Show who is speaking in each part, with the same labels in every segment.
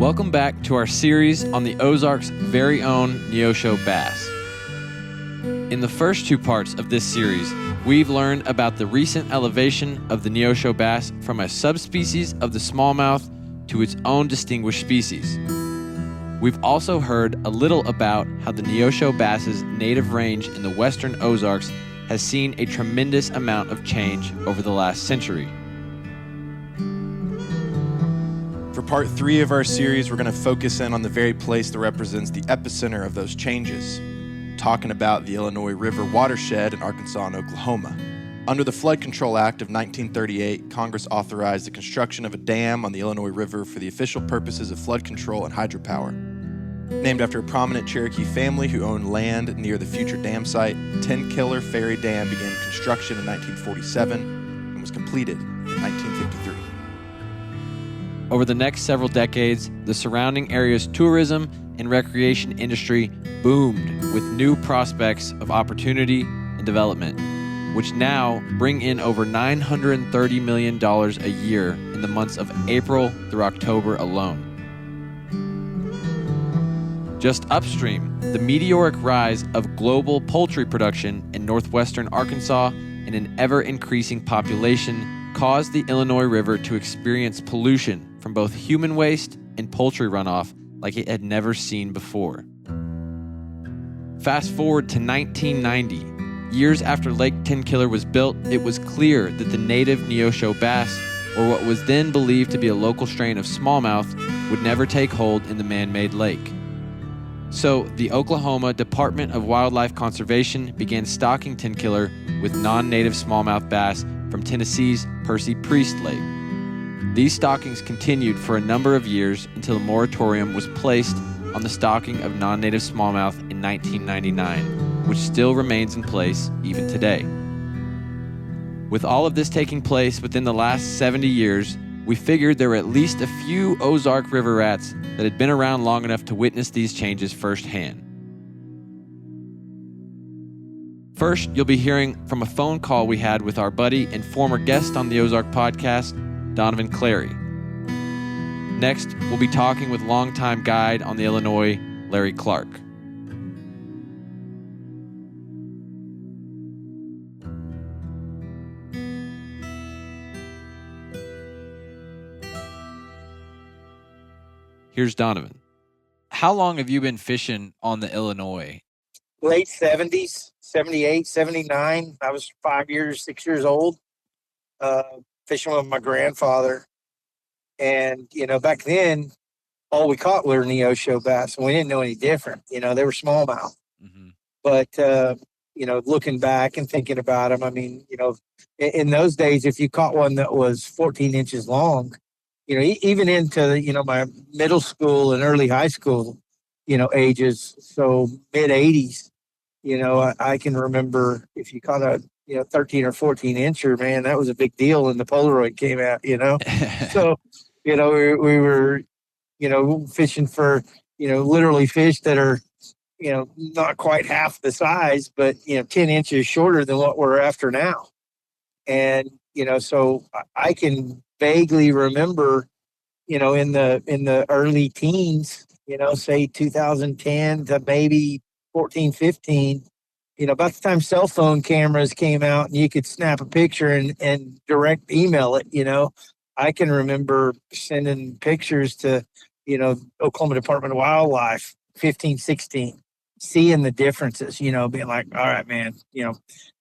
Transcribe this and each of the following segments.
Speaker 1: Welcome back to our series on the Ozarks' very own Neosho Bass. In the first two parts of this series, we've learned about the recent elevation of the Neosho Bass from a subspecies of the smallmouth to its own distinguished species. We've also heard a little about how the Neosho Bass's native range in the western Ozarks has seen a tremendous amount of change over the last century.
Speaker 2: For part 3 of our series, we're going to focus in on the very place that represents the epicenter of those changes, talking about the Illinois River watershed in Arkansas and Oklahoma. Under the Flood Control Act of 1938, Congress authorized the construction of a dam on the Illinois River for the official purposes of flood control and hydropower. Named after a prominent Cherokee family who owned land near the future dam site, Ten Killer Ferry Dam began construction in 1947 and was completed in 1953.
Speaker 1: Over the next several decades, the surrounding area's tourism and recreation industry boomed with new prospects of opportunity and development, which now bring in over $930 million a year in the months of April through October alone. Just upstream, the meteoric rise of global poultry production in northwestern Arkansas and an ever-increasing population caused the Illinois River to experience pollution from both human waste and poultry runoff like it had never seen before. Fast forward to 1990. Years after Lake Tenkiller was built, it was clear that the native Neosho bass, or what was then believed to be a local strain of smallmouth, would never take hold in the man-made lake. So the Oklahoma Department of Wildlife Conservation began stocking Tenkiller with non-native smallmouth bass from Tennessee's Percy Priest Lake. These stockings continued for a number of years until a moratorium was placed on the stocking of non-native smallmouth in 1999, which still remains in place even today. With all of this taking place within the last 70 years, we figured there were at least a few Ozark river rats that had been around long enough to witness these changes firsthand. First, you'll be hearing from a phone call we had with our buddy and former guest on the Ozark podcast, Donavan Clary. Next, we'll be talking with longtime guide on the Illinois, Larry Clark. Here's Donavan. How long have you been fishing on the Illinois?
Speaker 3: Late 70s, 78, 79. I was 6 years old, fishing with my grandfather. And, back then, all we caught were Neosho bass, and we didn't know any different. They were smallmouth. Mm-hmm. But, looking back and thinking about them, in those days, if you caught one that was 14 inches long, even into, my middle school and early high school, ages, so mid 80s, I can remember if you caught a, 13 or 14 incher, man, that was a big deal. And the Polaroid came out, So, we were, fishing for, literally fish that are, not quite half the size, but, 10 inches shorter than what we're after now. And, so I can vaguely remember, in the early teens, say 2010 to maybe 14, 15, about the time cell phone cameras came out and you could snap a picture and direct email it, I can remember sending pictures to, Oklahoma Department of Wildlife, 15, 16, seeing the differences, being like, all right, man,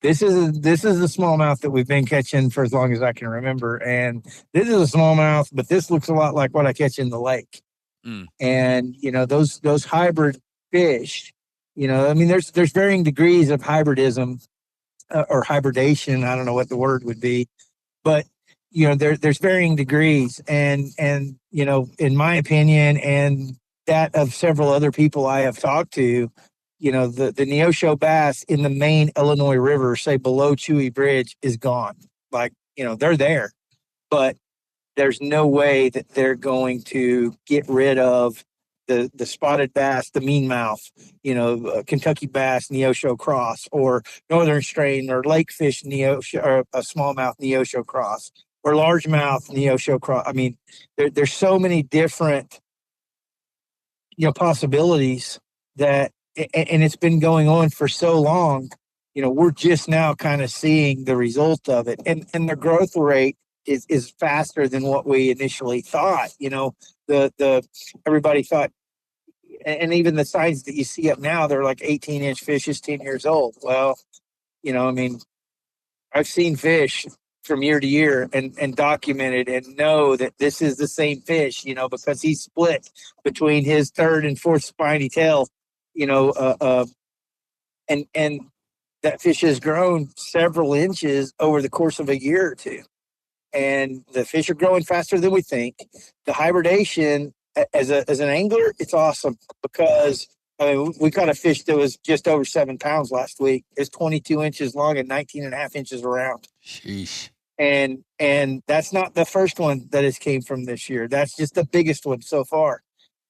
Speaker 3: this is the smallmouth that we've been catching for as long as I can remember. And this is a smallmouth, but this looks a lot like what I catch in the lake. Mm. And, those hybrid fish, there's varying degrees of hybridism or hybridation. I don't know what the word would be, but, there's varying degrees. And, in my opinion, and that of several other people I have talked to, the Neosho bass in the main Illinois River, say below Chewy Bridge, is gone. Like, they're there, but there's no way that they're going to get rid of the spotted bass, the meanmouth, Kentucky bass, Neosho cross, or northern strain, or lakefish Neosho, or a smallmouth Neosho cross, or largemouth Neosho cross. There's so many different possibilities that, and it's been going on for so long. We're just now kind of seeing the result of it, and the growth rate is faster than what we initially thought. The everybody thought, and even the size that you see up now, they're like 18-inch fishes, 10 years old. Well, I mean, I've seen fish from year to year and documented and know that this is the same fish, because he's split between his third and fourth spiny tail, and that fish has grown several inches over the course of a year or two. And the fish are growing faster than we think. The hybridation, as an angler, it's awesome because we caught a fish that was just over 7 pounds last week. It's 22 inches long and 19 and a half inches around.
Speaker 1: Sheesh.
Speaker 3: And that's not the first one that has came from this year. That's just the biggest one so far.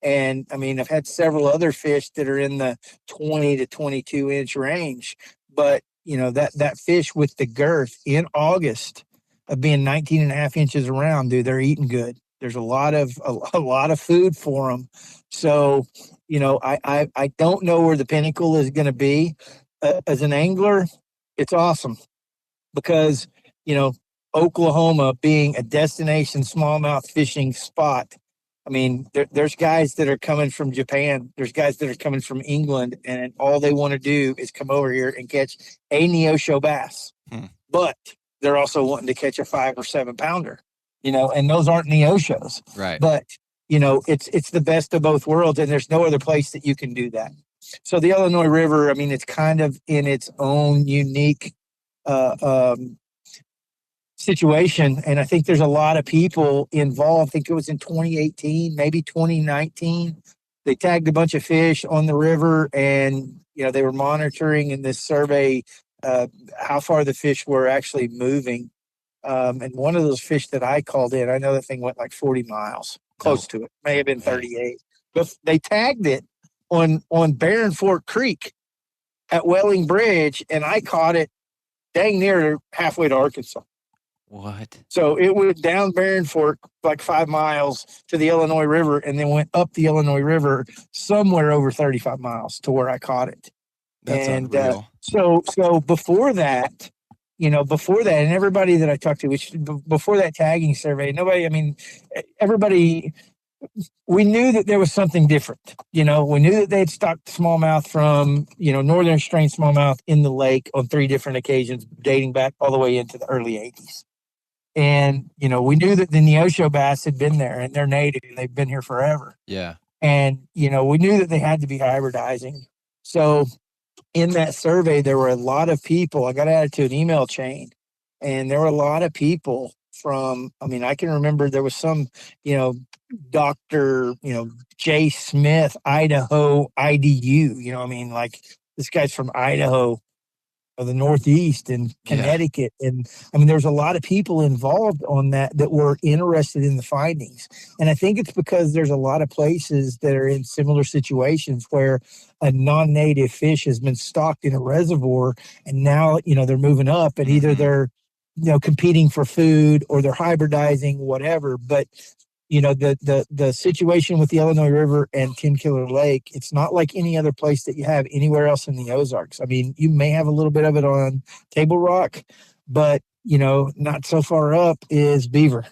Speaker 3: And I mean, I've had several other fish that are in the 20 to 22 inch range, but that fish with the girth in August of being 19 and a half inches around, dude, they're eating good. There's a lot of food for them. So, I don't know where the pinnacle is going to be. As an angler, it's awesome because, Oklahoma being a destination smallmouth fishing spot. I mean, there's guys that are coming from Japan. There's guys that are coming from England, and all they want to do is come over here and catch a Neosho bass. But they're also wanting to catch a 5 or 7 pounder, and those aren't Neoshos.
Speaker 1: Right.
Speaker 3: But, it's the best of both worlds, and there's no other place that you can do that. So the Illinois River, I mean, it's kind of in its own unique situation. And I think there's a lot of people involved. I think it was in 2018, maybe 2019. They tagged a bunch of fish on the river, and, they were monitoring in this survey how far the fish were actually moving. And one of those fish that I called in, I know that thing went like 40 miles, close to it, may have been 38. But they tagged it on Barren Fork Creek at Welling Bridge, and I caught it dang near halfway to Arkansas.
Speaker 1: What?
Speaker 3: So it went down Barren Fork like 5 miles to the Illinois River, and then went up the Illinois River somewhere over 35 miles to where I caught it.
Speaker 2: That's unreal.
Speaker 3: So before that, and everybody that I talked to, which before that tagging survey, everybody, we knew that there was something different. We knew that they'd stocked smallmouth from, northern strain smallmouth in the lake on 3 different occasions, dating back all the way into the early 80s. And, we knew that the Neosho bass had been there, and they're native, and they've been here forever.
Speaker 1: Yeah.
Speaker 3: And, we knew that they had to be hybridizing. So in that survey, there were a lot of people. I got added to an email chain, and there were a lot of people from, I can remember there was some, Dr. J. Smith, Idaho, IDU, like this guy's from Idaho or the Northeast and Connecticut. Yeah. And there's a lot of people involved on that were interested in the findings. And I think it's because there's a lot of places that are in similar situations where a non-native fish has been stocked in a reservoir, and now, they're moving up, and either they're, competing for food or they're hybridizing, whatever. But, the situation with the Illinois River and Tin Killer Lake, it's not like any other place that you have anywhere else in the Ozarks. You may have a little bit of it on Table Rock, but, not so far up is Beaver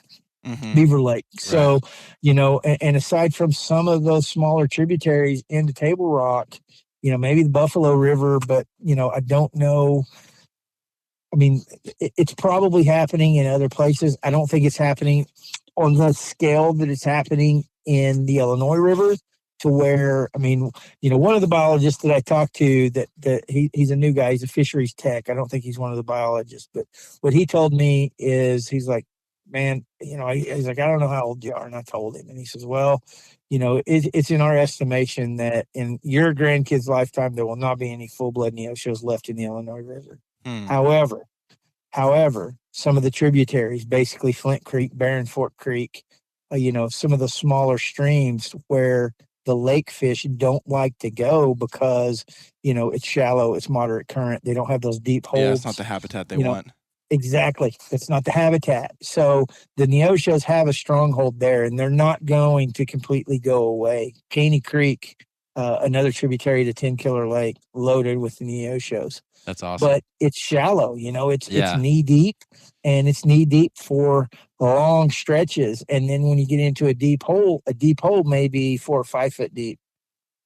Speaker 3: Lake. Right. So, and aside from some of those smaller tributaries into Table Rock, maybe the Buffalo River, but, I don't know. It's probably happening in other places. I don't think it's happening on the scale that it's happening in the Illinois River, to where, one of the biologists that I talked to, that he's a new guy, he's a fisheries tech. I don't think he's one of the biologists, but what he told me is, he's like, man, he's like, I don't know how old you are. And I told him, and he says, well, it's in our estimation that in your grandkids' lifetime, there will not be any full-blood Neoshos left in the Illinois River. However, some of the tributaries, basically Flint Creek, Barren Fork Creek, some of the smaller streams where the lake fish don't like to go because, it's shallow, it's moderate current. They don't have those deep holes.
Speaker 2: Yeah, it's not the habitat they want.
Speaker 3: Exactly. That's not the habitat. So the Neoshos have a stronghold there, and they're not going to completely go away. Caney Creek, another tributary to 10 Killer Lake, loaded with the Neoshos.
Speaker 1: That's awesome.
Speaker 3: But it's shallow, it's
Speaker 1: Yeah.
Speaker 3: knee deep, and it's knee deep for long stretches. And then when you get into a deep hole may be 4 or 5 foot deep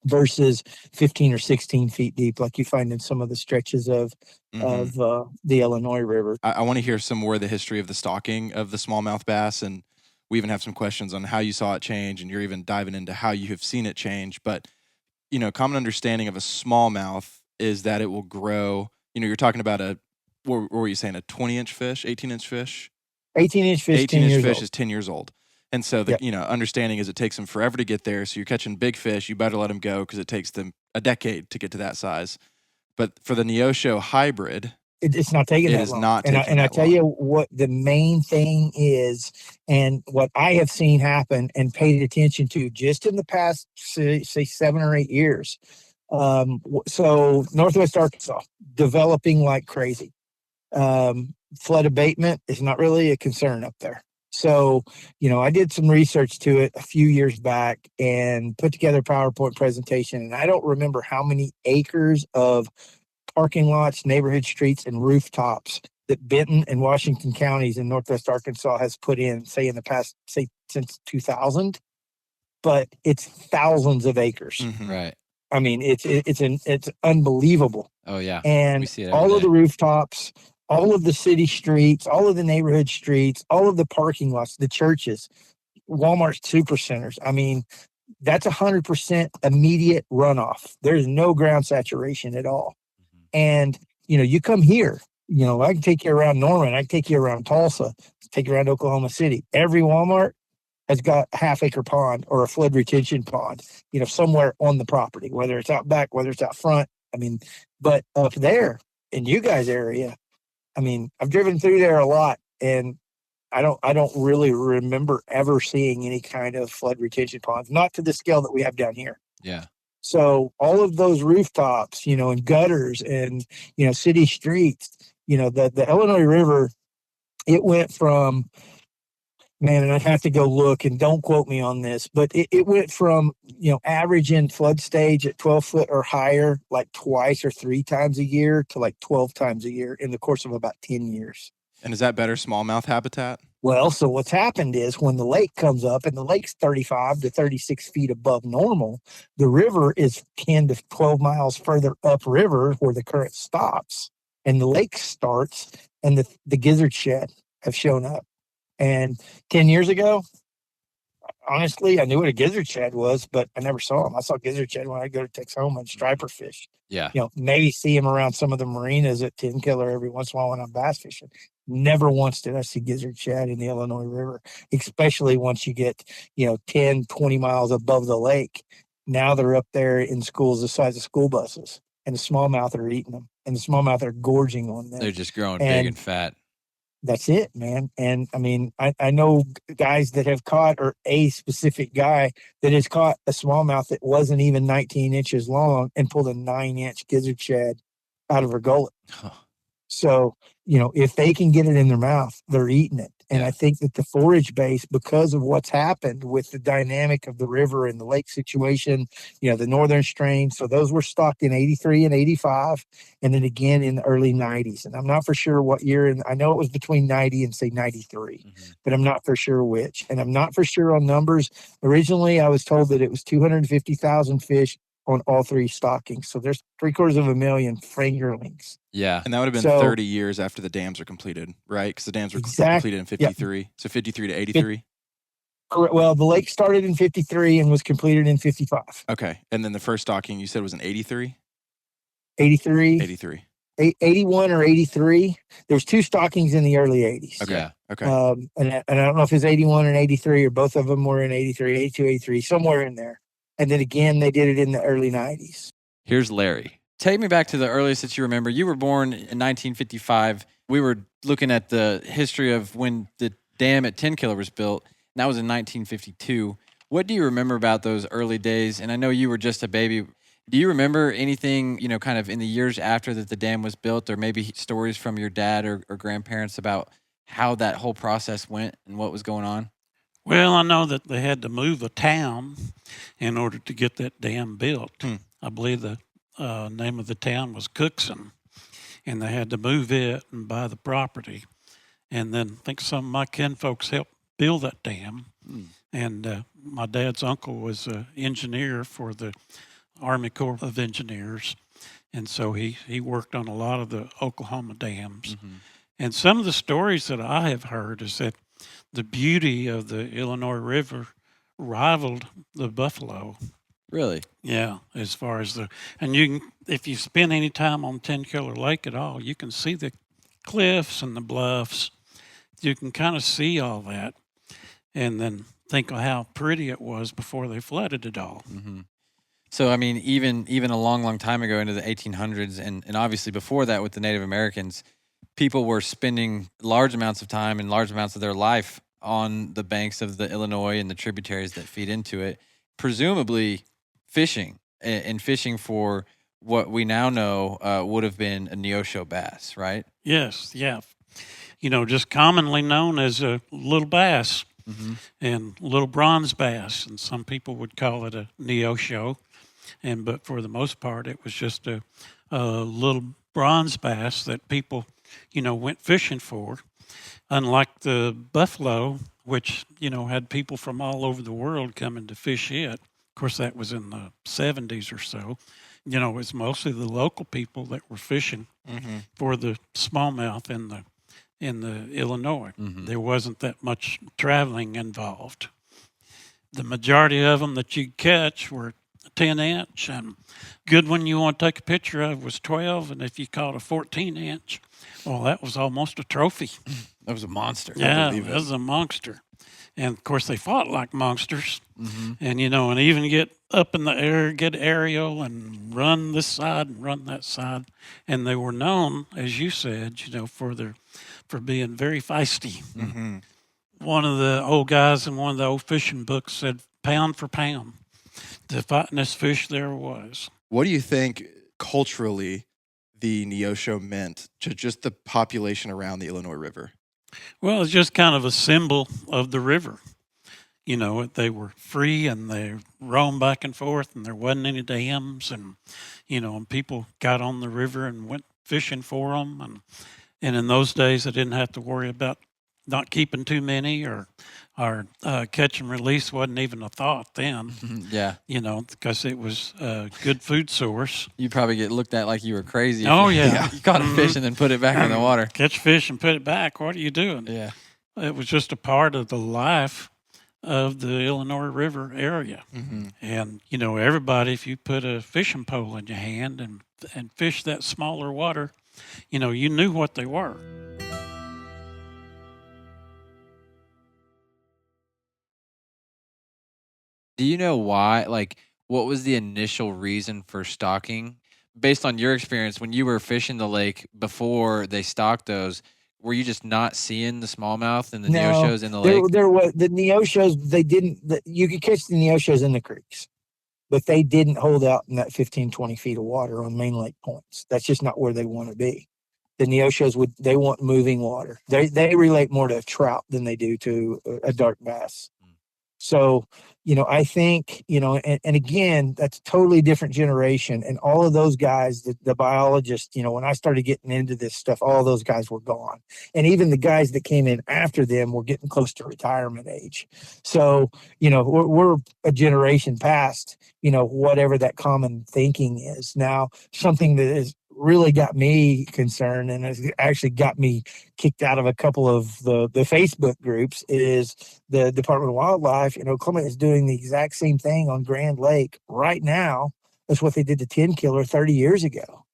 Speaker 3: versus 15 or 16 feet deep, like you find in some of the stretches of the Illinois River.
Speaker 2: I want to hear some more of the history of the stocking of the smallmouth bass, and we even have some questions on how you saw it change, and you're even diving into how you have seen it change. But, common understanding of a smallmouth is that it will grow. You're talking about what were you saying, a 20-inch fish, 18-inch fish?
Speaker 3: 18-inch fish,
Speaker 2: 18-inch fish is 10 years old. And so the understanding is it takes them forever to get there. So you're catching big fish, you better let them go because it takes them a decade to get to that size. But for the Neosho hybrid,
Speaker 3: it's not taking that long.
Speaker 2: It is not taking that long.
Speaker 3: And I tell you what the main thing is, and what I have seen happen and paid attention to just in the past, say 7 or 8 years. So Northwest Arkansas, developing like crazy. Flood abatement is not really a concern up there. So, I did some research to it a few years back and put together a PowerPoint presentation. And I don't remember how many acres of parking lots, neighborhood streets, and rooftops that Benton and Washington counties in Northwest Arkansas has put in, say in the past, since 2000. But it's thousands of acres.
Speaker 1: Mm-hmm. Right.
Speaker 3: I mean, it's unbelievable.
Speaker 1: Oh yeah.
Speaker 3: And
Speaker 1: we see it
Speaker 3: all
Speaker 1: day.
Speaker 3: Of the rooftops, all of the city streets, all of the neighborhood streets, all of the parking lots, the churches, Walmart supercenters. I mean, that's 100% immediate runoff. There's no ground saturation at all. Mm-hmm. And, you come here, I can take you around Norman. I can take you around Tulsa, take you around Oklahoma City. Every Walmart has got a half-acre pond or a flood retention pond, somewhere on the property, whether it's out back, whether it's out front. I mean, but up there in you guys' area, I mean, I've driven through there a lot, and I don't really remember ever seeing any kind of flood retention ponds, not to the scale that we have down here.
Speaker 1: Yeah. So
Speaker 3: all of those rooftops, and gutters and, city streets, the Illinois River, it went from, man, and I'd have to go look, and don't quote me on this, but it went from, average in flood stage at 12 foot or higher, like twice or 3 times a year, to like 12 times a year in the course of about 10 years.
Speaker 2: And is that better smallmouth habitat?
Speaker 3: Well, so what's happened is when the lake comes up, and the lake's 35 to 36 feet above normal, the river is 10 to 12 miles further upriver where the current stops, and the lake starts, and the gizzard shed have shown up. And 10 years ago, honestly, I knew what a gizzard shad was, but I never saw them. I saw gizzard shad when I go to Texoma and striper fish.
Speaker 1: Yeah.
Speaker 3: Maybe see them around some of the marinas at 10 Killer every once in a while when I'm bass fishing. Never once did I see gizzard shad in the Illinois River, especially once you get, 10, 20 miles above the lake. Now they're up there in schools the size of school buses, and the smallmouth are eating them, and the smallmouth are gorging on them.
Speaker 1: They're just growing big and fat.
Speaker 3: That's it, man. And I mean, I know guys that have caught, or a specific guy that has caught a smallmouth that wasn't even 19 inches long and pulled a 9-inch gizzard shad out of her gullet. Huh. So, if they can get it in their mouth, they're eating it. And I think that the forage base, because of what's happened with the dynamic of the river and the lake situation, the northern strain. So those were stocked in 83 and 85, and then again in the early 90s. And I'm not for sure what year. And I know it was between 90 and say 93, but I'm not for sure which. And I'm not for sure on numbers. Originally, I was told that it was 250,000 fish on all 3 stockings. So there's 750,000 fingerlings.
Speaker 2: Yeah. And that would have been 30 years after the dams are completed, right? Because the dams were completed in 53. Yeah. So 53 to 83.
Speaker 3: Well, the lake started in 53 and was completed in 55.
Speaker 2: Okay. And then the first stocking you said was in 83?
Speaker 3: 83.
Speaker 2: 83.
Speaker 3: 81 or 83. There's 2 stockings in the early 80s.
Speaker 2: Okay. Yeah. Okay.
Speaker 3: And I don't know if it's 81 and 83 or both of them were in 83, 82, 83, somewhere in there. And then again, they did it in the early 90s.
Speaker 1: Here's Larry. Take me back to the earliest that you remember. You were born in 1955. We were looking at the history of when the dam at 10 Killer was built, and that was in 1952. What do you remember about those early days? And I know you were just a baby. Do you remember anything, kind of in the years after that the dam was built, or maybe stories from your dad or grandparents about how that whole process went and what was going on?
Speaker 4: Well, I know that they had to move a town in order to get that dam built. I believe the name of the town was Cookson, and they had to move it and buy the property. And then I think some of my kinfolks helped build that dam. And my dad's uncle was an engineer for the Army Corps of Engineers. And so he worked on a lot of the Oklahoma dams. And some of the stories that I have heard is that the beauty of the Illinois River rivaled the Buffalo.
Speaker 1: Really?
Speaker 4: Yeah, as far as and you can, if you spend any time on 10 Killer Lake at all, you can see the cliffs and the bluffs. You can kind of see all that, and then think of how pretty it was before they flooded it all.
Speaker 1: So, I mean, even a long, long time ago into the 1800s, and obviously before that with the Native Americans, people were spending large amounts of time and large amounts of their life on the banks of the Illinois and the tributaries that feed into it, presumably fishing and fishing for what we now know would have been a Neosho bass, right?
Speaker 4: Yes, yeah. Just commonly known as a little bass and little bronze bass, and some people would call it a Neosho. But for the most part, it was just a little bronze bass that people, went fishing for. Unlike the buffalo, which, had people from all over the world coming to fish it. Of course, that was in the 70s or so. It was mostly the local people that were fishing for the smallmouth in the Illinois. There wasn't that much traveling involved. The majority of them that you'd catch were 10-inch, and good one you want to take a picture of was 12, and if you caught a 14-inch, well, that was almost a trophy.
Speaker 1: That was a monster.
Speaker 4: Yeah, that was a monster. And of course, they fought like monsters, and and even get up in the air, get aerial, and run this side and run that side. And they were known, as you said, for being very feisty. One of the old guys in one of the old fishing books said, "Pound for pound, the fightingest fish there was."
Speaker 2: What do you think culturally the Neosho meant to just the population around the Illinois River?
Speaker 4: Well, it's just kind of a symbol of the river. They were free and they roamed back and forth, and there wasn't any dams, and and people got on the river and went fishing for them, and in those days they didn't have to worry about not keeping too many or catch and release wasn't even a thought then.
Speaker 1: Yeah.
Speaker 4: Because it was a good food source.
Speaker 1: You probably get looked at like you were crazy.
Speaker 4: Oh, yeah.
Speaker 1: You caught a fish and then put it back in the water.
Speaker 4: Catch fish and put it back. What are you doing?
Speaker 1: Yeah.
Speaker 4: It was just a part of the life of the Illinois River area. And, everybody, if you put a fishing pole in your hand and fish that smaller water, you knew what they were.
Speaker 1: Do you know why? Like, what was the initial reason for stocking? Based on your experience, when you were fishing the lake before they stocked those, were you just not seeing the smallmouth and the Neoshos in the lake?
Speaker 3: There was the Neoshos. They didn't. You could catch the Neoshos in the creeks, but they didn't hold out in that 15, 20 feet of water on main lake points. That's just not where they want to be. The Neoshos they want moving water. They relate more to a trout than they do to a dark bass. So, I think, and again, that's a totally different generation. And all of those guys, the biologists, when I started getting into this stuff, all those guys were gone. And even the guys that came in after them were getting close to retirement age. So, we're a generation past, whatever that common thinking is. Now, something that is really got me concerned and has actually got me kicked out of a couple of the Facebook groups is the Department of Wildlife in Oklahoma is doing the exact same thing on Grand Lake right now. That's what they did to 10 Killer 30 years ago.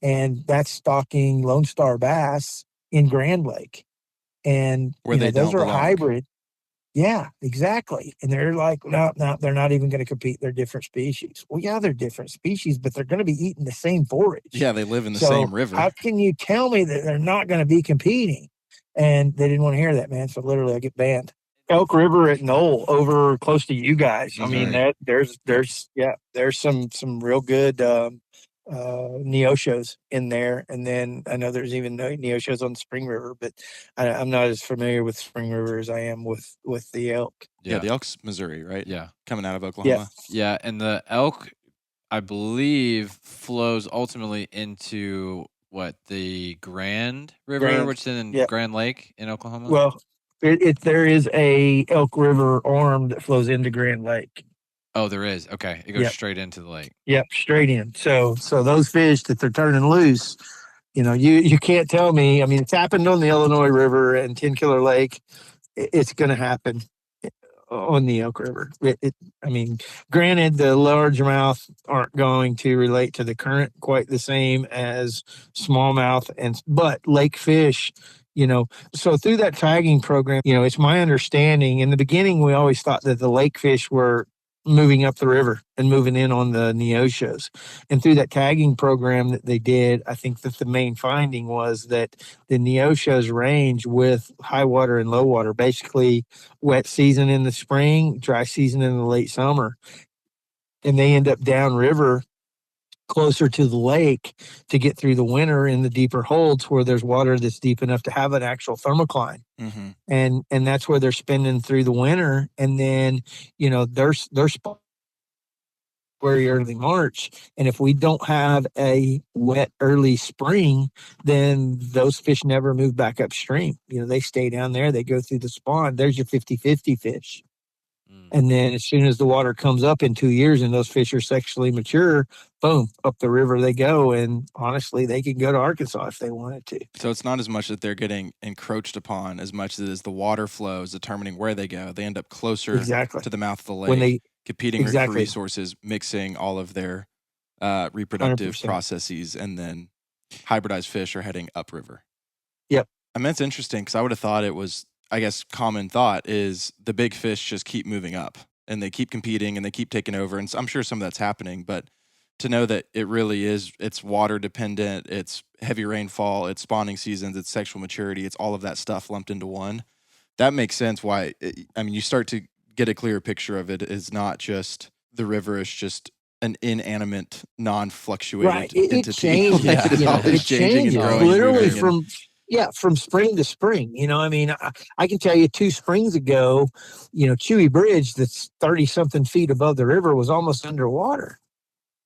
Speaker 3: And that's stocking Lone Star bass in Grand Lake. And
Speaker 2: Where they
Speaker 3: those
Speaker 2: don't
Speaker 3: are
Speaker 2: belong.
Speaker 3: hybrid. Yeah, exactly. And they're like, no, they're not even going to compete. They're different species. Well, yeah, they're different species, but they're going to be eating the same forage.
Speaker 2: Yeah, they live in the
Speaker 3: So
Speaker 2: same river.
Speaker 3: how can you tell me that they're not going to be competing? And they didn't want to hear that, man. So literally I get banned. Elk River at Knoll over close to you guys. I mean,
Speaker 1: Right.
Speaker 3: there's some real good Neoshos in there, and then I know there's even Neoshos on the Spring River, but I'm not as familiar with Spring River as I am with the elk.
Speaker 2: Yeah, the Elk's Missouri, right?
Speaker 1: Yeah.
Speaker 2: Coming out of
Speaker 3: Yeah,
Speaker 2: Oklahoma.
Speaker 1: Yeah, and the elk, I believe, flows ultimately into what, the Grand River,
Speaker 3: Grand.
Speaker 1: which is in
Speaker 3: Yeah.
Speaker 1: Grand Lake in Oklahoma.
Speaker 3: Well, there is a Elk River arm that flows into Grand Lake.
Speaker 1: Oh, there is. Okay, it goes
Speaker 3: Yep.
Speaker 1: straight into the lake.
Speaker 3: Yep, straight in. So those fish that they're turning loose, you can't tell me. I mean, it's happened on the Illinois River and 10 Killer Lake. It's going to happen on the Elk River. I mean, granted, the largemouth aren't going to relate to the current quite the same as smallmouth, but lake fish. So through that tagging program, it's my understanding. In the beginning, we always thought that the lake fish were moving up the river and moving in on the Neoshos. And through that tagging program that they did, I think that the main finding was that the Neoshos range with high water and low water, basically wet season in the spring, dry season in the late summer. And they end up downriver closer to the lake to get through the winter in the deeper holds where there's water that's deep enough to have an actual thermocline.
Speaker 2: Mm-hmm.
Speaker 3: And that's where they're spending through the winter. And then, they're very early March. And if we don't have a wet early spring, then those fish never move back upstream. They stay down there, they go through the spawn. There's your 50-50 fish. And then as soon as the water comes up in 2 years and those fish are sexually mature, boom, up the river they go. And honestly, they can go to Arkansas if they wanted to.
Speaker 2: So it's not as much that they're getting encroached upon as much as the water flow is determining where they go. They end up closer to the mouth of the lake,
Speaker 3: when they
Speaker 2: competing for resources, mixing all of their reproductive
Speaker 3: 100%.
Speaker 2: processes, and then hybridized fish are heading upriver.
Speaker 3: Yep.
Speaker 2: I mean, it's interesting because I would have thought it was, I guess, common thought is the big fish just keep moving up and they keep competing and they keep taking over. And I'm sure some of that's happening, but to know that it really is, it's water dependent, it's heavy rainfall, it's spawning seasons, it's sexual maturity, it's all of that stuff lumped into one. That makes sense why, you start to get a clearer picture of it. It's not just the river is just an inanimate, non-fluctuated entity.
Speaker 3: It changes.
Speaker 2: It changes
Speaker 3: literally from spring to spring. I can tell you 2 springs ago, Chewy Bridge that's 30 something feet above the river was almost underwater.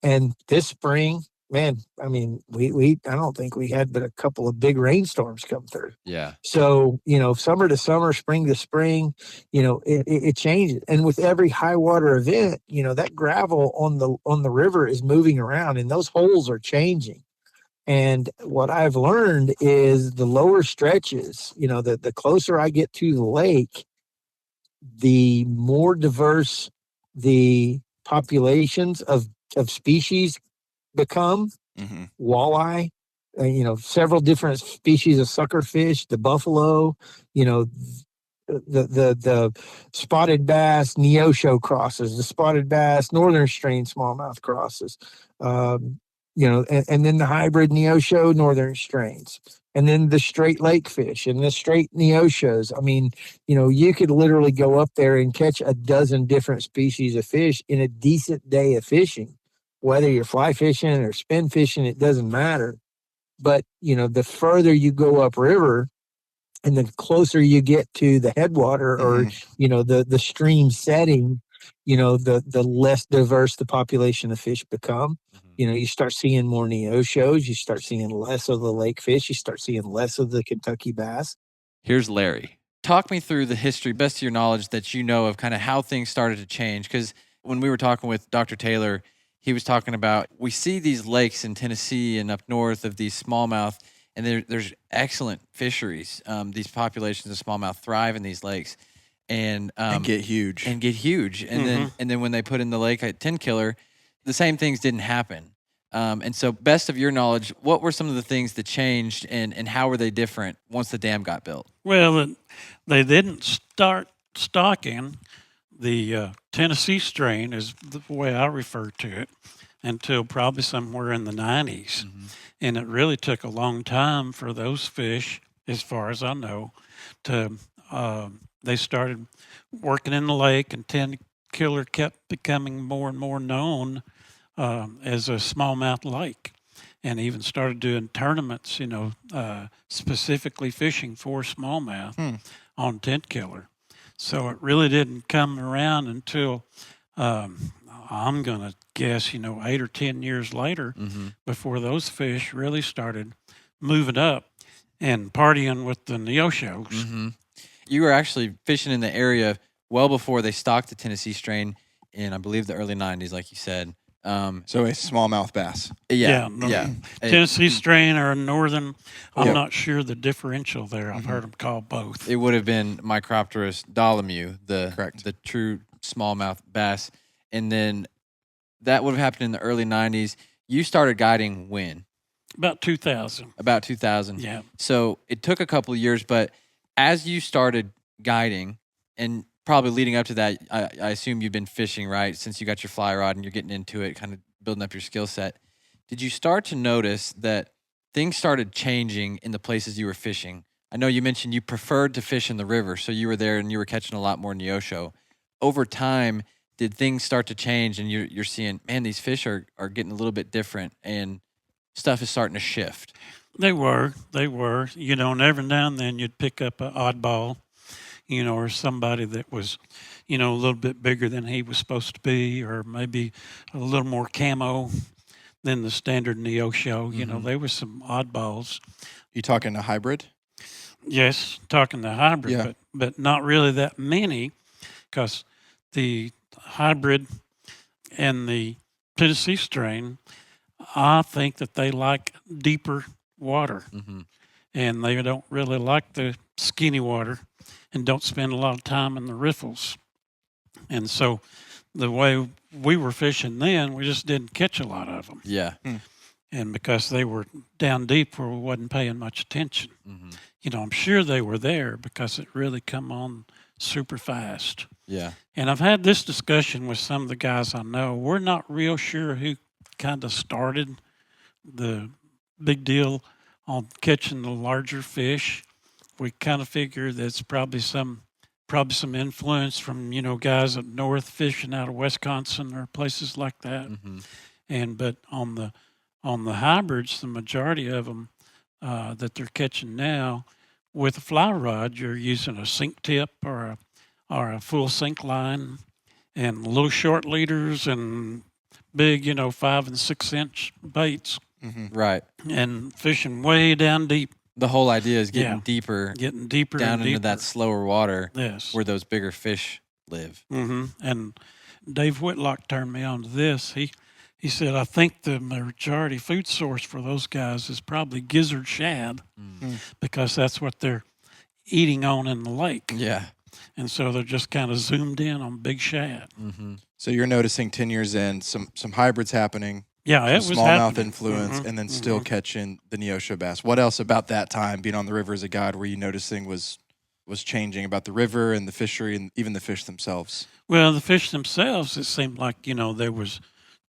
Speaker 3: And this spring, man, I mean, I don't think we had but a couple of big rainstorms come through.
Speaker 1: Yeah.
Speaker 3: So, summer to summer, spring to spring, it changes. And with every high water event, that gravel on the river is moving around and those holes are changing. And what I've learned is the lower stretches, the closer I get to the lake, the more diverse the populations of species become.
Speaker 2: Mm-hmm.
Speaker 3: Walleye, several different species of sucker fish, the buffalo, the spotted bass, Neosho crosses, the spotted bass, northern strain smallmouth crosses, and then the hybrid Neosho northern strains, and then the straight lake fish and the straight Neoshos. I mean, you could literally go up there and catch a dozen different species of fish in a decent day of fishing. Whether you're fly fishing or spin fishing, it doesn't matter. But, the further you go upriver and the closer you get to the headwater or, the stream setting, the less diverse the population of fish become. You start seeing more Neoshos, you start seeing less of the lake fish, you start seeing less of the Kentucky bass.
Speaker 1: Here's Larry. Talk me through the history, best of your knowledge, that you know of kind of how things started to change. Because when we were talking with Dr. Taylor, he was talking about, we see these lakes in Tennessee and up north of these smallmouth, and there's excellent fisheries. These populations of smallmouth thrive in these lakes, and
Speaker 2: get huge.
Speaker 1: And then when they put in the lake at 10 Killer, the same things didn't happen. And so, best of your knowledge, what were some of the things that changed, and how were they different once the dam got built?
Speaker 4: Well, they didn't start stocking the Tennessee strain, is the way I refer to it, until probably somewhere in the 90s. Mm-hmm. And it really took a long time for those fish, as far as I know, to they started working in the lake, and 10 Killer kept becoming more and more known as a smallmouth lake, and even started doing tournaments, specifically fishing for smallmouth on 10 Killer. So it really didn't come around until I'm going to guess, 8 or 10 years later before those fish really started moving up and partying with the Neoshos.
Speaker 1: Mm-hmm. You were actually fishing in the area well before they stocked the Tennessee strain in, I believe, the early 90s, like you said.
Speaker 2: So a smallmouth bass.
Speaker 1: Yeah.
Speaker 4: Tennessee strain or a northern, I'm not sure the differential there. I've heard them called both.
Speaker 1: It would have been Micropterus dolomieu, the true smallmouth bass. And then that would have happened in the early 90s. You started guiding when?
Speaker 4: About 2000.
Speaker 1: About 2000.
Speaker 4: Yeah.
Speaker 1: So it took a couple of years, but as you started guiding, and probably leading up to that, I assume you've been fishing, right? Since you got your fly rod and you're getting into it, kind of building up your skill set. Did you start to notice that things started changing in the places you were fishing? I know you mentioned you preferred to fish in the river, so you were there and you were catching a lot more Neosho. Over time, did things start to change and you're seeing, man, these fish are getting a little bit different and stuff is starting to shift?
Speaker 4: They were. And every now and then you'd pick up an oddball, or somebody that was, a little bit bigger than he was supposed to be, or maybe a little more camo than the standard Neosho. There was some oddballs.
Speaker 2: You talking a hybrid?
Speaker 4: Yes, talking the hybrid, but not really that many, because the hybrid and the Tennessee strain, I think that they like deeper water, and they don't really like the skinny water and don't spend a lot of time in the riffles. And so the way we were fishing then, we just didn't catch a lot of them.
Speaker 1: Yeah.
Speaker 4: And because they were down deep where we wasn't paying much attention. I'm sure they were there because it really come on super fast.
Speaker 1: Yeah.
Speaker 4: And I've had this discussion with some of the guys I know. We're not real sure who kind of started the big deal on catching the larger fish. We kind of figure that's probably some influence from, guys up north fishing out of Wisconsin or places like that. But on the hybrids, the majority of them that they're catching now with a fly rod, you're using a sink tip or a full sink line and little short leaders and big, 5 and 6 inch baits.
Speaker 1: Right.
Speaker 4: And fishing way down deep.
Speaker 1: The whole idea is getting deeper down into that slower water where those bigger fish live.
Speaker 4: And Dave Whitlock turned me on to this. He said, I think the majority food source for those guys is probably gizzard shad because that's what they're eating on in the lake.
Speaker 1: Yeah.
Speaker 4: And so they're just kind of zoomed in on big shad.
Speaker 2: So you're noticing 10 years in some hybrids happening.
Speaker 4: Yeah, it was
Speaker 2: smallmouth influence, and then still catching the Neosho bass. What else about that time, being on the river as a guide, were you noticing was changing about the river and the fishery and even the fish themselves?
Speaker 4: Well, the fish themselves, it seemed like, there was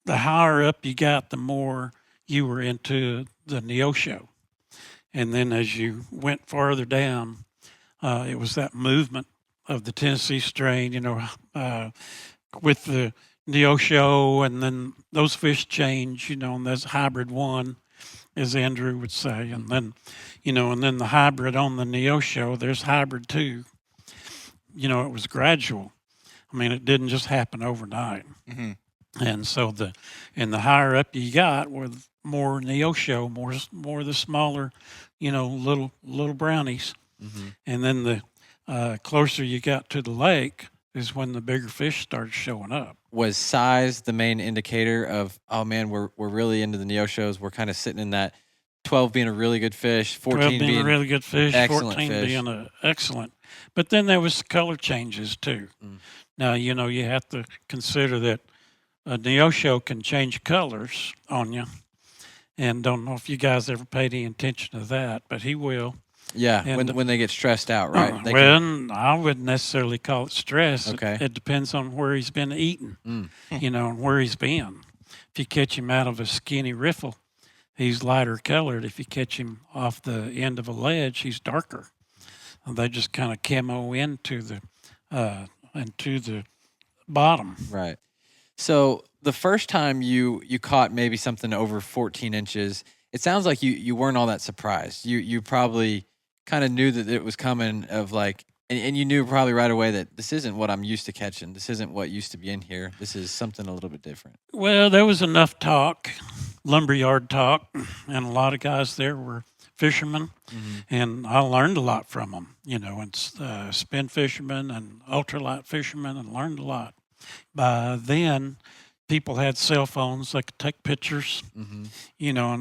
Speaker 4: the higher up you got, the more you were into the Neosho. And then as you went farther down, it was that movement of the Tennessee strain, with the Neosho, and then those fish change, and there's hybrid one, as Andrew would say, and then, and then the hybrid on the Neosho, there's hybrid two. It was gradual. I mean, it didn't just happen overnight. And so the higher up you got, with more Neosho, more the smaller, little brownies, and then the closer you got to the lake is when the bigger fish started showing up.
Speaker 1: Was size the main indicator of, oh man, we're really into the Neoshos? We're kind of sitting in that 12 being a really good fish, 14 being
Speaker 4: a really good fish, 14
Speaker 1: fish.
Speaker 4: being an excellent. But then there was color changes too. Now, you have to consider that a Neosho can change colors on you. And don't know if you guys ever paid any attention to that, but he will.
Speaker 1: Yeah, and when they get stressed out, right?
Speaker 4: I wouldn't necessarily call it stress.
Speaker 1: Okay.
Speaker 4: It depends on where he's been eating, and where he's been. If you catch him out of a skinny riffle, he's lighter colored. If you catch him off the end of a ledge, he's darker. they just kind of camo into the bottom.
Speaker 1: Right. So the first time you caught maybe something over 14 inches, it sounds like you weren't all that surprised. You probably kind of knew that it was coming of like, and you knew probably right away that this isn't what I'm used to catching. This isn't what used to be in here. This is something a little bit different.
Speaker 4: Well, there was enough talk, lumberyard talk, and a lot of guys there were fishermen, and I learned a lot from them, and spin fishermen and ultralight fishermen, and learned a lot. By then, people had cell phones. They could take pictures, and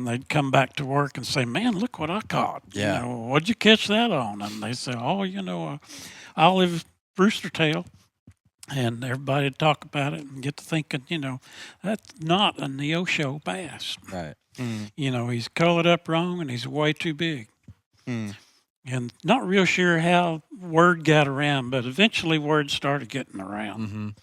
Speaker 4: they'd come back to work and say, "Man, look what I caught.
Speaker 1: Yeah.
Speaker 4: What'd you catch that on?" And they say, "Oh, olive rooster tail." And everybody would talk about it and get to thinking, that's not a Neosho bass.
Speaker 1: Right.
Speaker 4: He's colored up wrong and he's way too big. And not real sure how word got around, but eventually word started getting around.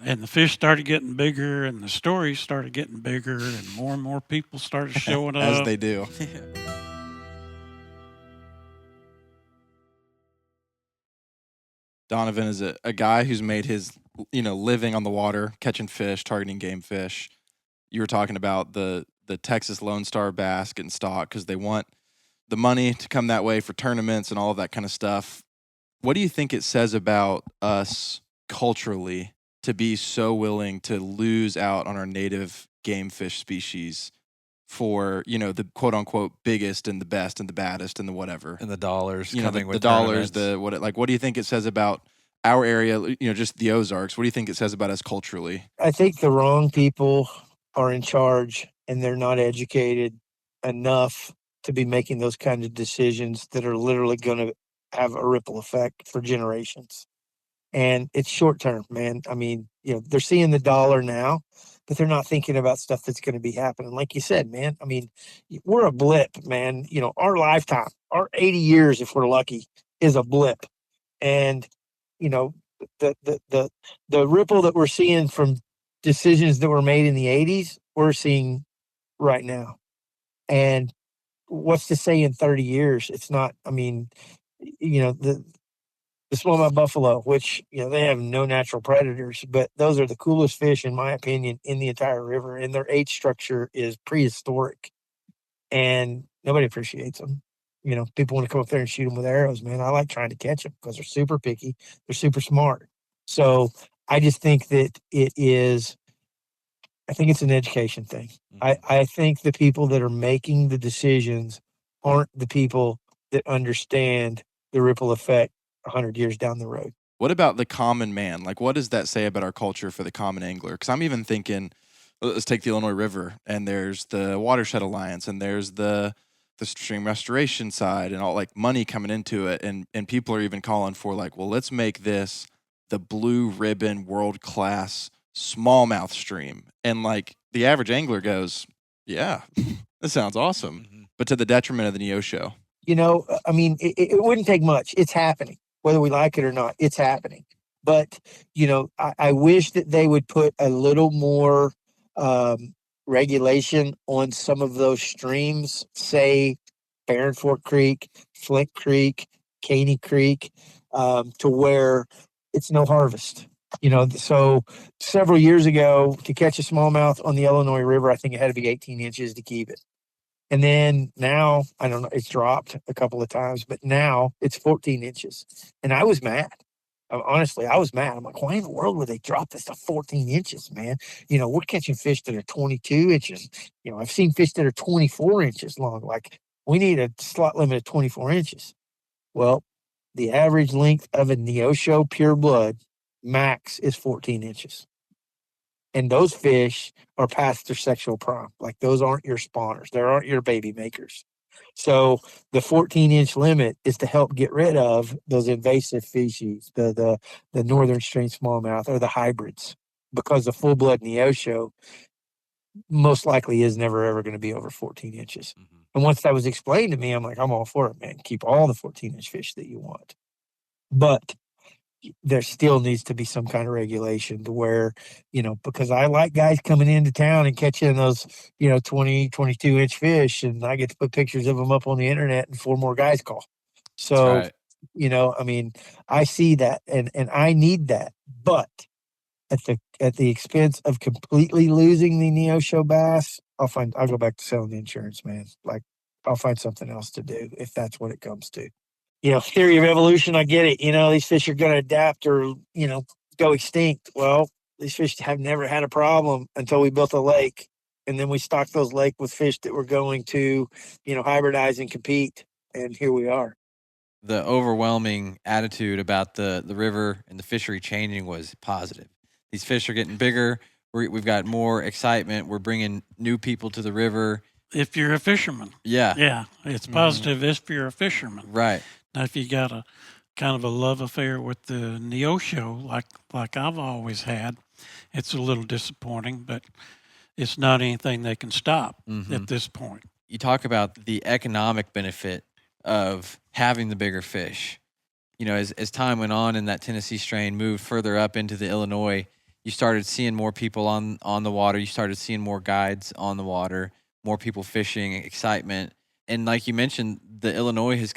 Speaker 4: And the fish started getting bigger and the stories started getting bigger and more people started showing up.
Speaker 2: As they do. Donavan is a guy who's made his, living on the water, catching fish, targeting game fish. You were talking about the Texas Lone Star bass getting stocked because they want the money to come that way for tournaments and all of that kind of stuff. What do you think it says about us culturally to be so willing to lose out on our native game fish species for, the quote unquote biggest and the best and the baddest and the whatever?
Speaker 1: And the dollars coming with
Speaker 2: the dollars,
Speaker 1: tournaments.
Speaker 2: what do you think it says about our area, just the Ozarks? What do you think it says about us culturally?
Speaker 3: I think the wrong people are in charge and they're not educated enough to be making those kind of decisions that are literally going to have a ripple effect for generations. And it's short term, man. I mean, they're seeing the dollar now, but they're not thinking about stuff that's going to be happening. Like you said, man, I mean, we're a blip, man. Our lifetime, our 80 years, if we're lucky, is a blip. And, the ripple that we're seeing from decisions that were made in the 80s, we're seeing right now. And what's to say in 30 years? It's not, I mean, the smallmouth buffalo, which, they have no natural predators, but those are the coolest fish, in my opinion, in the entire river. And their age structure is prehistoric. And nobody appreciates them. People want to come up there and shoot them with arrows, man. I like trying to catch them because they're super picky. They're super smart. So I just think that it's an education thing. I think the people that are making the decisions aren't the people that understand the ripple effect 100 years down the road.
Speaker 2: What about the common man? Like, what does that say about our culture for the common angler? Because I'm even thinking, let's take the Illinois River, and there's the Watershed Alliance, and there's the stream restoration side, and all like money coming into it, and people are even calling for like, well, let's make this the blue ribbon world class smallmouth stream, and like the average angler goes, yeah, that sounds awesome, but to the detriment of the Neosho.
Speaker 3: I mean, it wouldn't take much. It's happening. Whether we like it or not, it's happening. But, I wish that they would put a little more regulation on some of those streams, say Barren Fork Creek, Flint Creek, Caney Creek, to where it's no harvest. So several years ago, to catch a smallmouth on the Illinois River, I think it had to be 18 inches to keep it. And then now, I don't know, it's dropped a couple of times, but now it's 14 inches. And I was mad. Honestly, I was mad. I'm like, why in the world would they drop this to 14 inches, man? We're catching fish that are 22 inches. I've seen fish that are 24 inches long. Like, we need a slot limit of 24 inches. Well, the average length of a Neosho pure blood max is 14 inches. And those fish are past their sexual prime. Like, those aren't your spawners. They aren't your baby makers. So the 14-inch limit is to help get rid of those invasive species, the northern strain smallmouth or the hybrids, because the full-blood Neosho most likely is never, ever going to be over 14 inches. And once that was explained to me, I'm like, I'm all for it, man. Keep all the 14-inch fish that you want. But there still needs to be some kind of regulation to where, because I like guys coming into town and catching those, 20, 22-inch fish, and I get to put pictures of them up on the internet and 4 more guys call. So I mean, I see that and I need that, but at the expense of completely losing the Neosho bass, I'll go back to selling the insurance, man. Like I'll find something else to do if that's what it comes to. Theory of evolution, I get it. These fish are going to adapt or, go extinct. Well, these fish have never had a problem until we built a lake. And then we stocked those lake with fish that were going to, hybridize and compete. And here we are.
Speaker 1: The overwhelming attitude about the river and the fishery changing was positive. These fish are getting bigger. We've got more excitement. We're bringing new people to the river.
Speaker 4: If you're a fisherman.
Speaker 1: Yeah.
Speaker 4: Yeah, it's positive if you're a fisherman.
Speaker 1: Right.
Speaker 4: Now, if you got a kind of a love affair with the Neosho, like I've always had, it's a little disappointing, but it's not anything they can stop at this point.
Speaker 1: You talk about the economic benefit of having the bigger fish. As time went on and that Tennessee strain moved further up into the Illinois, you started seeing more people on the water. You started seeing more guides on the water, more people fishing, excitement. And like you mentioned, the Illinois has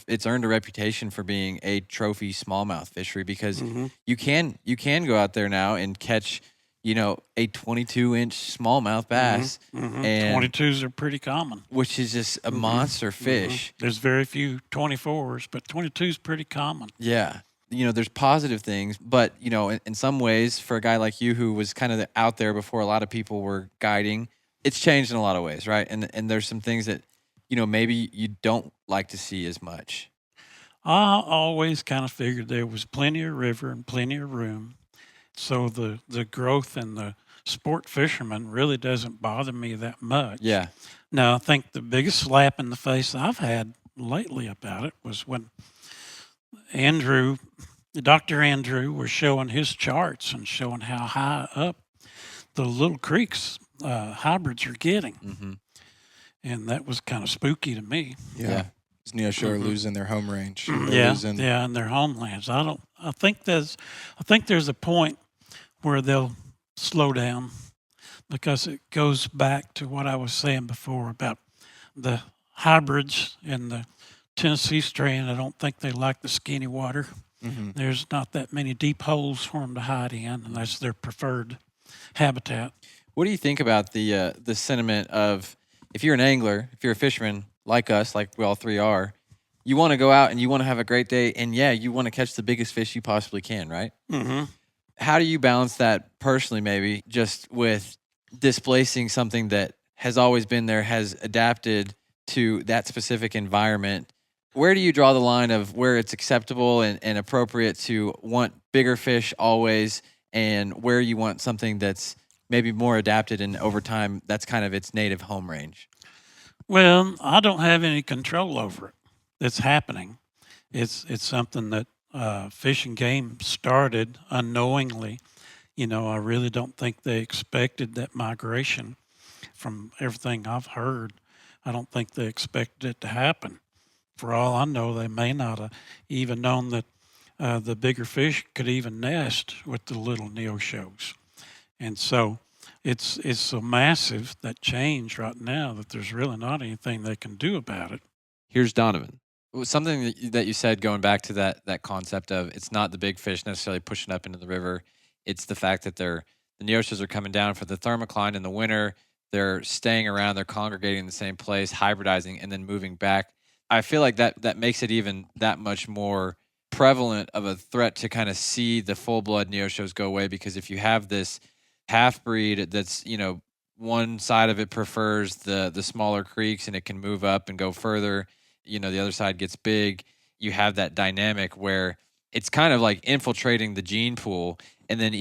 Speaker 1: it's earned a reputation for being a trophy smallmouth fishery because you can go out there now and catch, a 22-inch smallmouth bass. And
Speaker 4: 22s are pretty common.
Speaker 1: Which is just a monster fish.
Speaker 4: There's very few 24s, but 22 is pretty common.
Speaker 1: Yeah. There's positive things, but, in some ways, for a guy like you who was kind of out there before a lot of people were guiding, it's changed in a lot of ways, right? And there's some things that, maybe you don't like to see as much.
Speaker 4: I always kind of figured there was plenty of river and plenty of room. So the growth in the sport fishermen really doesn't bother me that much.
Speaker 1: Yeah.
Speaker 4: Now, I think the biggest slap in the face I've had lately about it was when Dr. Andrew was showing his charts and showing how high up the little creeks hybrids are getting. And that was kind of spooky to me.
Speaker 2: Yeah. Neosho are losing their home range.
Speaker 4: Yeah, and their homelands. I think there's a point where they'll slow down because it goes back to what I was saying before about the hybrids and the Tennessee strain. I don't think they like the skinny water. There's not that many deep holes for them to hide in unless their preferred habitat.
Speaker 1: What do you think about the sentiment of, if you're an angler, if you're a fisherman like us, like we all three are, you want to go out and you want to have a great day, and you want to catch the biggest fish you possibly can, right? How do you balance that personally, maybe, just with displacing something that has always been there, has adapted to that specific environment? Where do you draw the line of where it's acceptable and appropriate to want bigger fish always, and where you want something that's maybe more adapted and over time that's kind of its native home range?
Speaker 4: Well, I don't have any control over it. It's happening. It's something that Fish and Game started unknowingly. I really don't think they expected that migration. From everything I've heard, I don't think they expected it to happen. For all I know, they may not have even known that the bigger fish could even nest with the little Neoshos. And so it's so massive, that change right now, that there's really not anything they can do about it.
Speaker 1: Here's Donavan. Something that you said, going back to that concept of it's not the big fish necessarily pushing up into the river. It's the fact that the Neoshos are coming down for the thermocline in the winter. They're staying around. They're congregating in the same place, hybridizing, and then moving back. I feel like that makes it even that much more prevalent of a threat to kind of see the full-blood Neoshos go away, because if you have this half-breed that's, one side of it prefers the smaller creeks and it can move up and go further, the other side gets big, you have that dynamic where it's kind of like infiltrating the gene pool, and then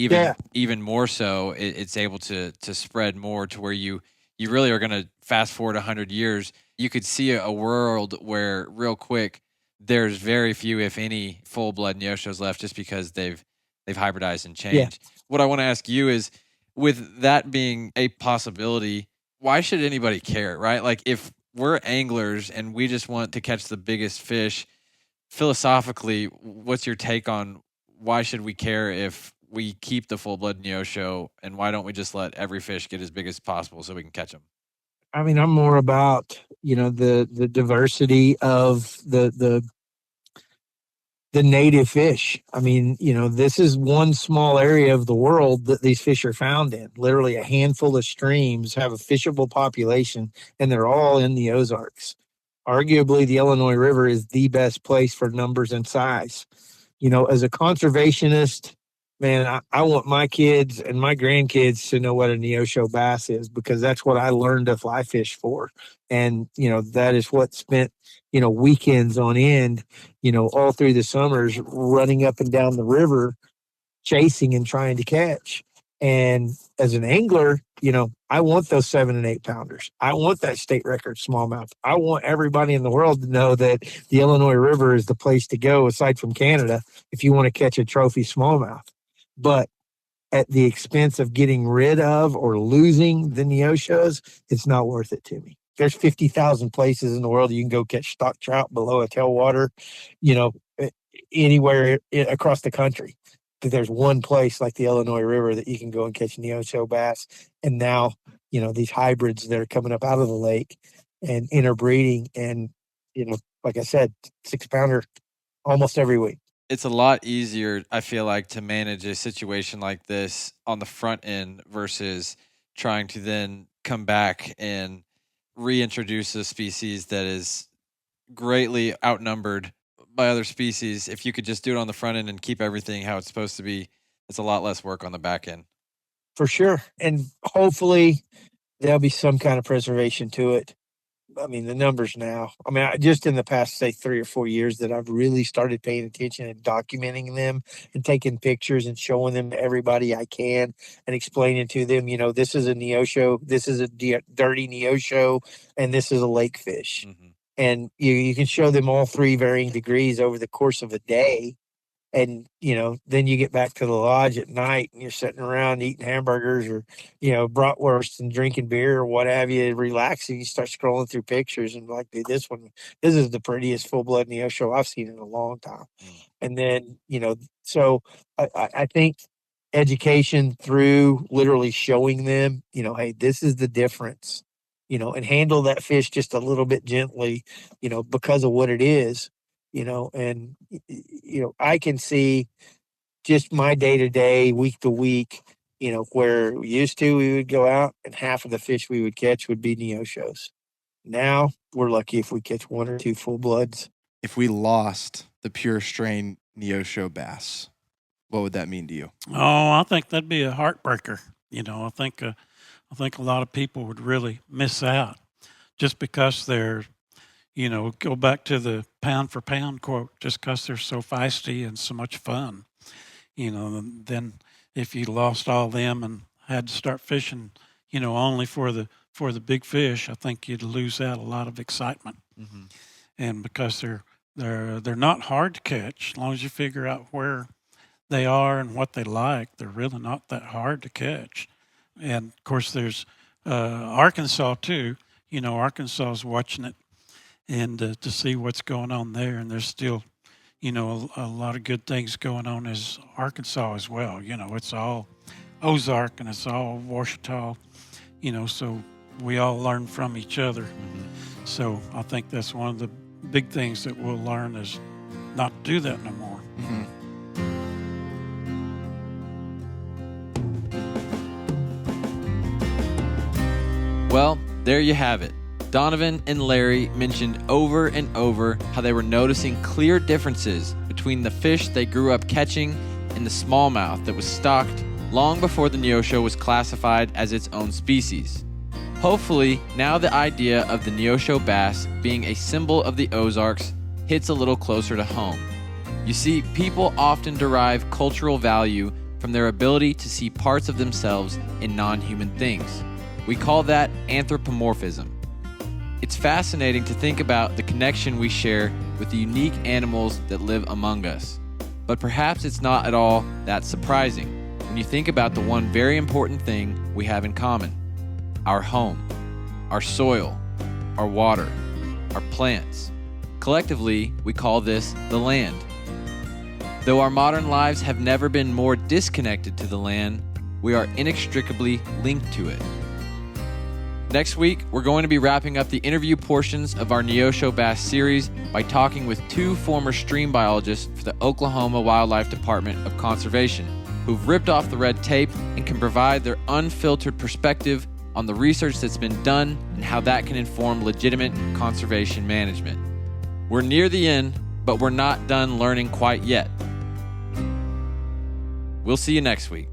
Speaker 1: even more so, it's able to spread more to where you really are going to fast forward 100 years. You could see a world where real quick there's very few, if any, full-blood Neoshos left, just because they've hybridized and changed. Yeah. What I want to ask you is, with that being a possibility, why should anybody care, right? Like, if we're anglers and we just want to catch the biggest fish, philosophically, what's your take on why should we care if we keep the full-blood Neosho, and why don't we just let every fish get as big as possible so we can catch them?
Speaker 3: I mean, I'm more about, the diversity of the the native fish. I mean, this is one small area of the world that these fish are found in. Literally a handful of streams have a fishable population, and they're all in the Ozarks. Arguably, the Illinois River is the best place for numbers and size. As a conservationist, man, I want my kids and my grandkids to know what a Neosho bass is, because that's what I learned to fly fish for. And, that is what spent, weekends on end, all through the summers running up and down the river, chasing and trying to catch. And as an angler, I want those 7 and 8 pounders. I want that state record smallmouth. I want everybody in the world to know that the Illinois River is the place to go, aside from Canada, if you want to catch a trophy smallmouth. But at the expense of getting rid of or losing the Neoshos, it's not worth it to me. There's 50,000 places in the world you can go catch stock trout below a tailwater, anywhere across the country. But there's one place like the Illinois River that you can go and catch Neosho bass. And now, these hybrids that are coming up out of the lake and interbreeding, and, like I said, 6-pounder almost every week.
Speaker 1: It's a lot easier, I feel like, to manage a situation like this on the front end versus trying to then come back and reintroduce a species that is greatly outnumbered by other species. If you could just do it on the front end and keep everything how it's supposed to be, it's a lot less work on the back end.
Speaker 3: For sure. And hopefully there'll be some kind of preservation to it. I mean, the numbers now, just in the past, say 3 or 4 years that I've really started paying attention and documenting them and taking pictures and showing them to everybody I can and explaining to them, this is a Neosho, this is a dirty Neosho, and this is a lake fish. Mm-hmm. And you can show them all 3 varying degrees over the course of a day. And, then you get back to the lodge at night and you're sitting around eating hamburgers or, bratwurst and drinking beer or what have you, relaxing. You start scrolling through pictures and like, dude, this is the prettiest full-blood Neosho I've seen in a long time. And then, so I think education through literally showing them, hey, this is the difference, and handle that fish just a little bit gently, because of what it is. And, I can see just my day-to-day, week-to-week, where we would go out and half of the fish we would catch would be Neoshos. Now we're lucky if we catch 1 or 2 full-bloods.
Speaker 2: If we lost the pure strain Neosho bass, what would that mean to you?
Speaker 4: Oh, I think that'd be a heartbreaker. I think a lot of people would really miss out just because they're, go back to the pound for pound quote, just because they're so feisty and so much fun. Then if you lost all them and had to start fishing, only for the big fish, I think you'd lose out a lot of excitement. Mm-hmm. And because they're not hard to catch, as long as you figure out where they are and what they like, they're really not that hard to catch. And of course, there's Arkansas too. Arkansas is watching it. And to see what's going on there, and there's still, a lot of good things going on as Arkansas as well. It's all Ozark and it's all Washita, so we all learn from each other. Mm-hmm. So I think that's one of the big things that we'll learn is not to do that no more.
Speaker 1: Mm-hmm. Well, there you have it. Donavan and Larry mentioned over and over how they were noticing clear differences between the fish they grew up catching and the smallmouth that was stocked long before the Neosho was classified as its own species. Hopefully, now the idea of the Neosho bass being a symbol of the Ozarks hits a little closer to home. You see, people often derive cultural value from their ability to see parts of themselves in non-human things. We call that anthropomorphism. It's fascinating to think about the connection we share with the unique animals that live among us. But perhaps it's not at all that surprising when you think about the one very important thing we have in common: our home, our soil, our water, our plants. Collectively, we call this the land. Though our modern lives have never been more disconnected to the land, we are inextricably linked to it. Next week, we're going to be wrapping up the interview portions of our Neosho Bass series by talking with 2 former stream biologists for the Oklahoma Wildlife Department of Conservation, who've ripped off the red tape and can provide their unfiltered perspective on the research that's been done and how that can inform legitimate conservation management. We're near the end, but we're not done learning quite yet. We'll see you next week.